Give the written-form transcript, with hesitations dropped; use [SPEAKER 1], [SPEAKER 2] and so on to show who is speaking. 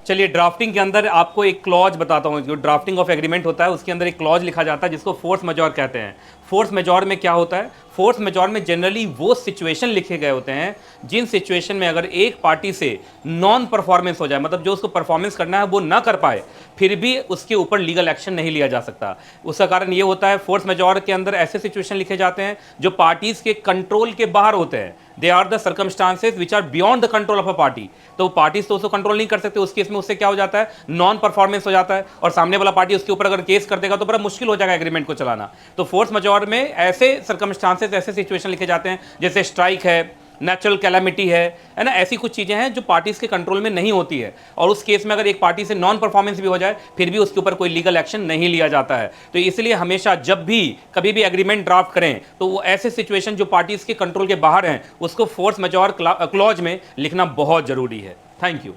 [SPEAKER 1] चलिए, ड्राफ्टिंग के अंदर आपको एक क्लॉज बताता हूँ। जो ड्राफ्टिंग ऑफ एग्रीमेंट होता है उसके अंदर एक क्लॉज लिखा जाता है जिसको फोर्स मेजॉर कहते हैं। फोर्स मेजॉर में क्या होता है? फोर्स मेजॉर में जनरली वो सिचुएशन लिखे गए होते हैं जिन सिचुएशन में अगर एक पार्टी से नॉन परफॉर्मेंस हो जाए, मतलब जो उसको परफॉर्मेंस करना है वो ना कर पाए, फिर भी उसके ऊपर लीगल एक्शन नहीं लिया जा सकता। उसका कारण ये होता है, फोर्स मेजॉर के अंदर ऐसे सिचुएशन लिखे जाते हैं जो पार्टीज के कंट्रोल के बाहर होते हैं। They are the circumstances which are beyond the control of a party. तो पार्टीज तो उसको कंट्रोल नहीं कर सकते, उस केस में उससे क्या हो जाता है, नॉन परफॉर्मेंस हो जाता है, और सामने वाला पार्टी उसके ऊपर अगर केस कर देगा तो बड़ा मुश्किल हो जाएगा एग्रीमेंट को चलाना। तो फोर्स मेजॉर में ऐसे सर्कमस्टांसेस, ऐसे सिचुएशन लिखे जाते हैं जैसे स्ट्राइक है, नेचुरल कैलामिटी है ना, ऐसी कुछ चीज़ें हैं जो पार्टीज के कंट्रोल में नहीं होती है, और उस केस में अगर एक पार्टी से नॉन परफॉर्मेंस भी हो जाए फिर भी उसके ऊपर कोई लीगल एक्शन नहीं लिया जाता है। तो इसलिए हमेशा जब भी कभी भी एग्रीमेंट ड्राफ्ट करें तो वो ऐसे सिचुएशन जो पार्टीज के कंट्रोल के बाहर हैं उसको फोर्स मेजॉर क्लॉज में लिखना बहुत जरूरी है। Thank you.